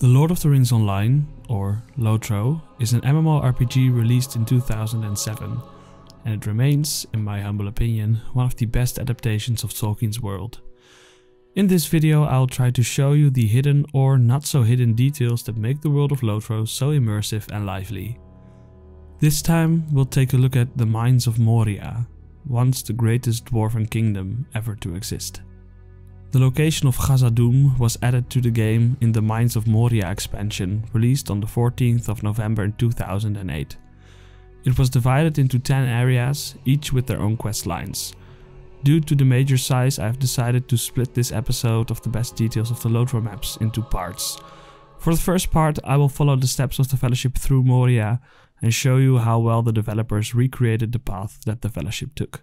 The Lord of the Rings Online, or LOTRO, is an MMORPG released in 2007, and it remains, in my humble opinion, one of the best adaptations of Tolkien's world. In this video I'll try to show you the hidden or not so hidden details that make the world of LOTRO so immersive and lively. This time we'll take a look at the Mines of Moria, once the greatest dwarven kingdom ever to exist. The location of Khazad-Dûm was added to the game in the Mines of Moria expansion, released on the 14th of November in 2008. It was divided into 10 areas, each with their own quest lines. Due to the major size, I've decided to split this episode of the best details of the LOTRO maps into parts. For the first part, I will follow the steps of the Fellowship through Moria and show you how well the developers recreated the path that the Fellowship took.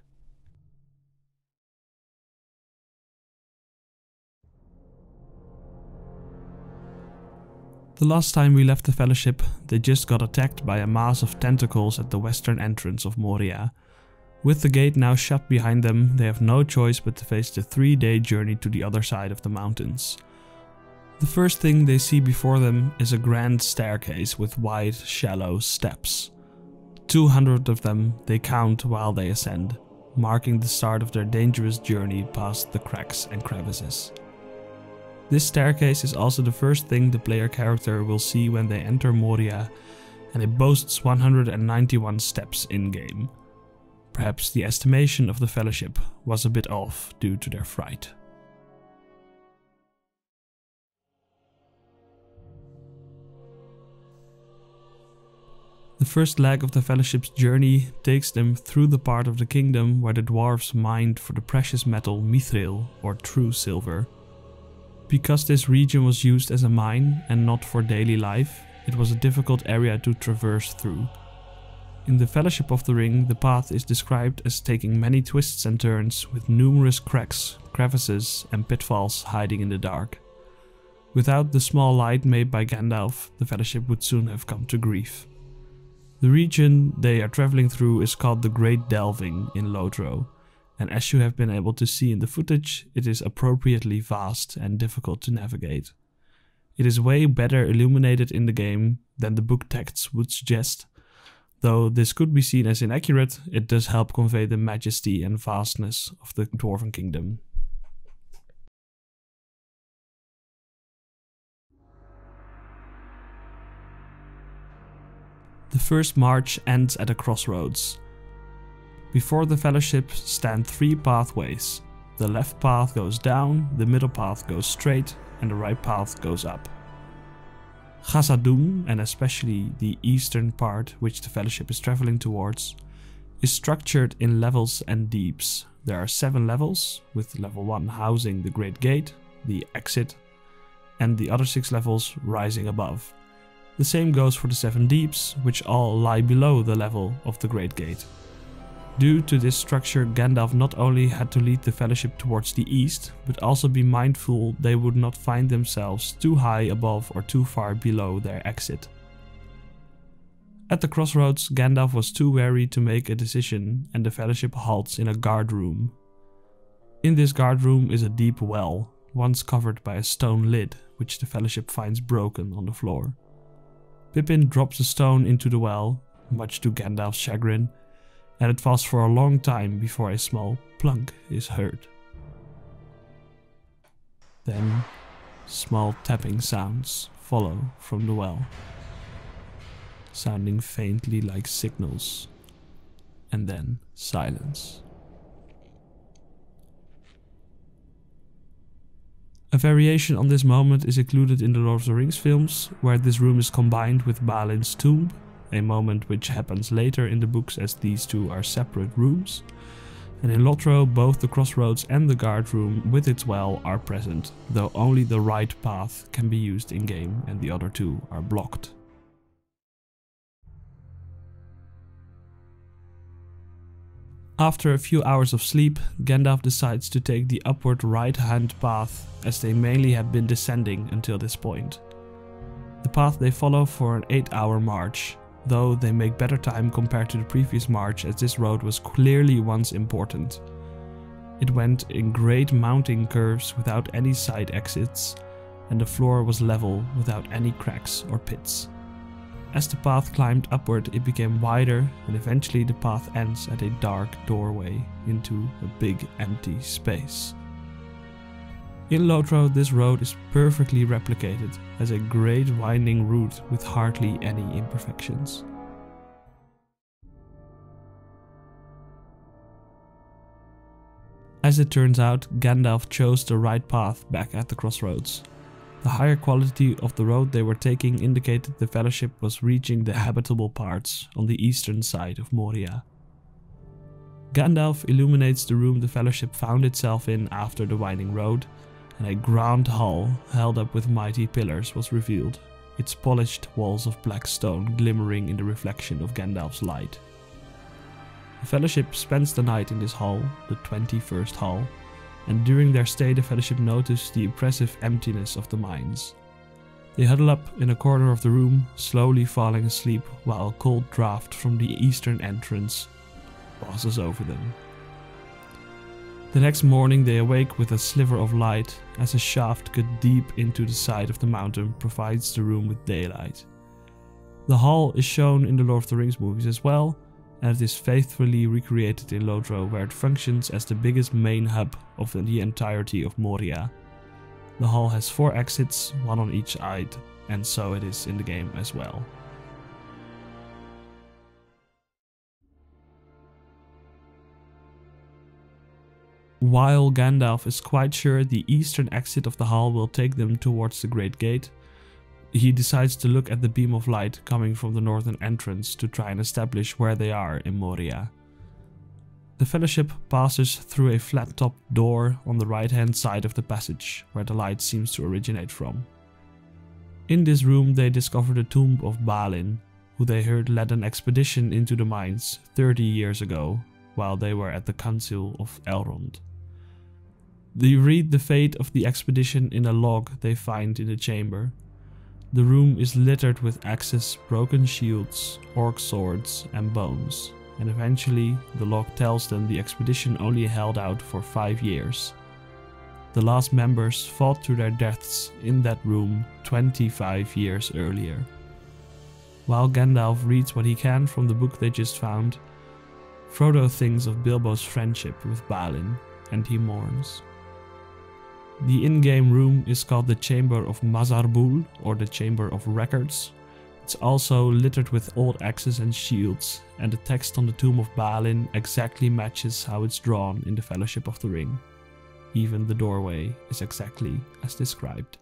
The last time we left the Fellowship, they just got attacked by a mass of tentacles at the western entrance of Moria. With the gate now shut behind them, they have no choice but to face the 3-day journey to the other side of the mountains. The first thing they see before them is a grand staircase with wide, shallow steps. 200 of them they count while they ascend, marking the start of their dangerous journey past the cracks and crevices. This staircase is also the first thing the player character will see when they enter Moria, and it boasts 191 steps in-game. Perhaps the estimation of the Fellowship was a bit off due to their fright. The first leg of the Fellowship's journey takes them through the part of the kingdom where the dwarves mined for the precious metal mithril, or true silver. Because this region was used as a mine and not for daily life, it was a difficult area to traverse through. In the Fellowship of the Ring, the path is described as taking many twists and turns, with numerous cracks, crevices and pitfalls hiding in the dark. Without the small light made by Gandalf, the Fellowship would soon have come to grief. The region they are traveling through is called the Great Delving in LOTRO, and as you have been able to see in the footage, it is appropriately vast and difficult to navigate. It is way better illuminated in the game than the book texts would suggest. Though this could be seen as inaccurate, it does help convey the majesty and vastness of the Dwarven Kingdom. The first march ends at a crossroads. Before the Fellowship stand 3 pathways. The left path goes down, the middle path goes straight, and the right path goes up. Khazad-Dûm, and especially the eastern part which the Fellowship is traveling towards, is structured in levels and deeps. There are 7 levels, with level 1 housing the Great Gate, the exit, and the other 6 levels rising above. The same goes for the 7 deeps, which all lie below the level of the Great Gate. Due to this structure, Gandalf not only had to lead the Fellowship towards the east, but also be mindful they would not find themselves too high above or too far below their exit. At the crossroads, Gandalf was too wary to make a decision, and the Fellowship halts in a guard room. In this guard room is a deep well, once covered by a stone lid, which the Fellowship finds broken on the floor. Pippin drops a stone into the well, much to Gandalf's chagrin, and it falls for a long time before a small plunk is heard. Then, small tapping sounds follow from the well, sounding faintly like signals, and then silence. A variation on this moment is included in the Lord of the Rings films, where this room is combined with Balin's tomb, a moment which happens later in the books as these two are separate rooms. And in LOTRO, both the crossroads and the guard room with its well are present, though only the right path can be used in-game and the other 2 are blocked. After a few hours of sleep, Gandalf decides to take the upward right-hand path, as they mainly had been descending until this point. The path they follow for an 8-hour march, though they make better time compared to the previous march, as this road was clearly once important. It went in great mounting curves without any side exits, and the floor was level without any cracks or pits. As the path climbed upward, it became wider, and eventually the path ends at a dark doorway into a big empty space. In LOTRO, this road is perfectly replicated as a great winding route with hardly any imperfections. As it turns out, Gandalf chose the right path back at the crossroads. The higher quality of the road they were taking indicated the Fellowship was reaching the habitable parts on the eastern side of Moria. Gandalf illuminates the room the Fellowship found itself in after the winding road, and a grand hall held up with mighty pillars was revealed, its polished walls of black stone glimmering in the reflection of Gandalf's light. The Fellowship spends the night in this hall, the 21st hall, and during their stay the Fellowship noticed the impressive emptiness of the mines. They huddle up in a corner of the room, slowly falling asleep while a cold draft from the eastern entrance passes over them. The next morning they awake with a sliver of light as a shaft cut deep into the side of the mountain provides the room with daylight. The hall is shown in the Lord of the Rings movies as well, and it is faithfully recreated in LOTRO, where it functions as the biggest main hub of the entirety of Moria. The hall has 4 exits, 1 on each side, and so it is in the game as well. While Gandalf is quite sure the eastern exit of the hall will take them towards the Great Gate, he decides to look at the beam of light coming from the northern entrance to try and establish where they are in Moria. The Fellowship passes through a flat-topped door on the right-hand side of the passage, where the light seems to originate from. In this room they discover the tomb of Balin, who they heard led an expedition into the mines 30 years ago, while they were at the Council of Elrond. They read the fate of the expedition in a log they find in the chamber. The room is littered with axes, broken shields, orc swords and bones, and eventually the log tells them the expedition only held out for 5 years. The last members fought to their deaths in that room 25 years earlier. While Gandalf reads what he can from the book they just found, Frodo thinks of Bilbo's friendship with Balin, and he mourns. The in-game room is called the Chamber of Mazarbul, or the Chamber of Records. It's also littered with old axes and shields, and the text on the tomb of Balin exactly matches how it's drawn in the Fellowship of the Ring. Even the doorway is exactly as described.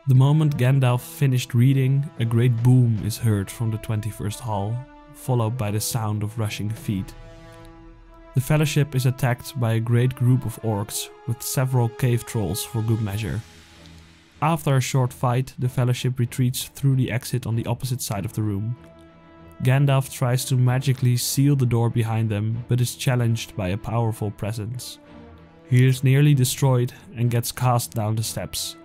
The moment Gandalf finished reading, a great boom is heard from the 21st hall, followed by the sound of rushing feet. The Fellowship is attacked by a great group of orcs, with several cave trolls for good measure. After a short fight, the Fellowship retreats through the exit on the opposite side of the room. Gandalf tries to magically seal the door behind them, but is challenged by a powerful presence. He is nearly destroyed and gets cast down the steps.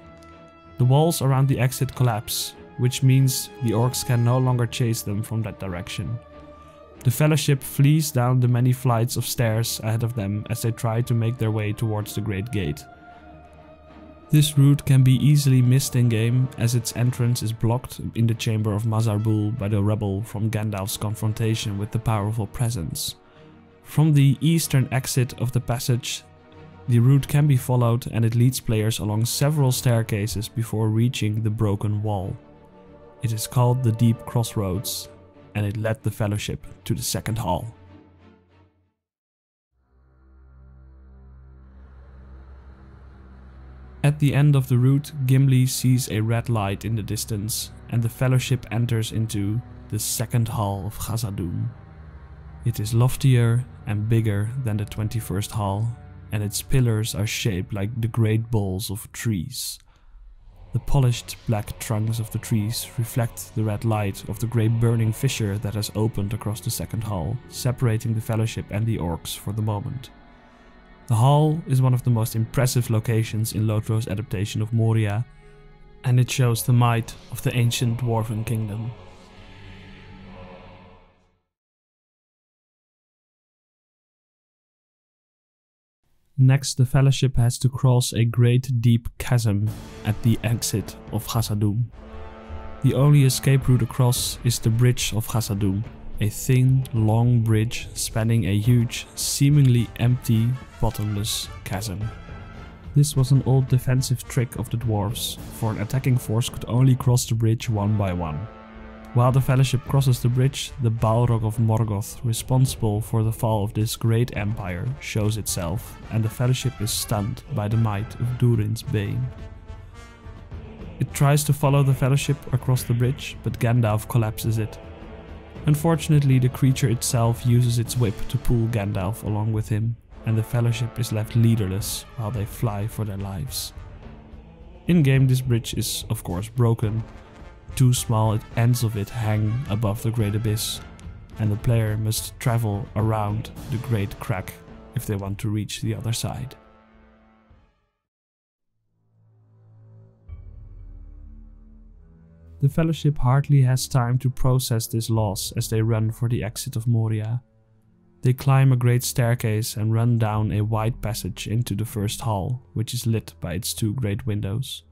The walls around the exit collapse, which means the orcs can no longer chase them from that direction. The Fellowship flees down the many flights of stairs ahead of them as they try to make their way towards the Great Gate. This route can be easily missed in-game, as its entrance is blocked in the Chamber of Mazarbul by the rubble from Gandalf's confrontation with the powerful presence. From the eastern exit of the passage, the route can be followed, and it leads players along several staircases before reaching the broken wall. It is called the Deep Crossroads, and it led the Fellowship to the second hall. At the end of the route, Gimli sees a red light in the distance, and the Fellowship enters into the second hall of Khazad-Dûm. It is loftier and bigger than the 21st hall, and its pillars are shaped like the great boles of trees. The polished black trunks of the trees reflect the red light of the great burning fissure that has opened across the second hall, separating the Fellowship and the orcs for the moment. The hall is one of the most impressive locations in LOTRO's adaptation of Moria, and it shows the might of the ancient dwarven kingdom. Next, the Fellowship has to cross a great deep chasm at the exit of Khazad-Dûm. The only escape route across is the Bridge of Khazad-Dûm, a thin, long bridge spanning a huge, seemingly empty, bottomless chasm. This was an old defensive trick of the dwarves, for an attacking force could only cross the bridge one by one. While the Fellowship crosses the bridge, the Balrog of Morgoth, responsible for the fall of this great empire, shows itself, and the Fellowship is stunned by the might of Durin's Bane. It tries to follow the Fellowship across the bridge, but Gandalf collapses it. Unfortunately, the creature itself uses its whip to pull Gandalf along with him, and the Fellowship is left leaderless while they fly for their lives. In-game, this bridge is of course broken. Two small ends of it hang above the Great Abyss, and the player must travel around the Great Crack if they want to reach the other side. The Fellowship hardly has time to process this loss as they run for the exit of Moria. They climb a great staircase and run down a wide passage into the first hall, which is lit by its two great windows.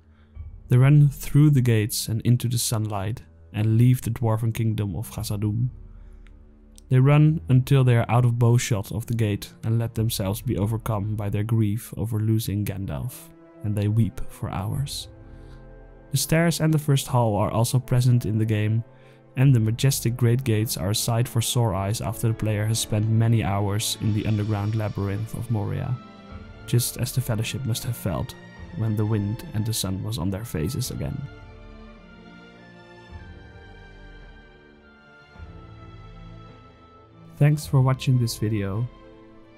They run through the gates and into the sunlight and leave the dwarven kingdom of Khazad-Dûm. They run until they are out of bowshot of the gate and let themselves be overcome by their grief over losing Gandalf, and they weep for hours. The stairs and the first hall are also present in the game, and the majestic great gates are a sight for sore eyes after the player has spent many hours in the underground labyrinth of Moria, just as the Fellowship must have felt when the wind and the sun was on their faces again. Thanks for watching this video.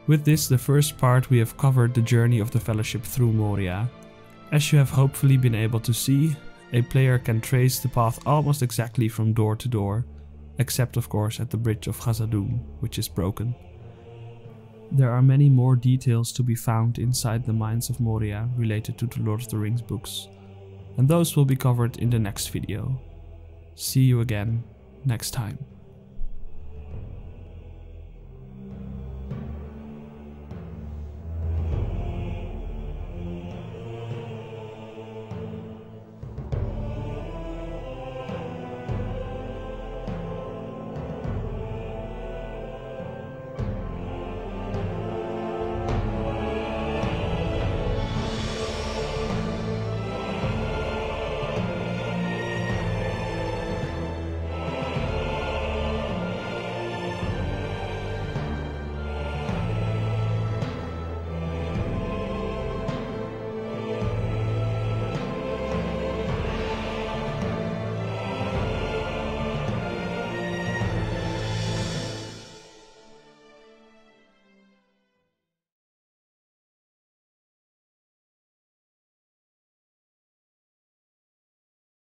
With this, the first part, we have covered the journey of the Fellowship through Moria. As you have hopefully been able to see, a player can trace the path almost exactly from door to door, except of course at the Bridge of Khazad-Dûm, which is broken. There are many more details to be found inside the Mines of Moria related to the Lord of the Rings books, and those will be covered in the next video. See you again next time.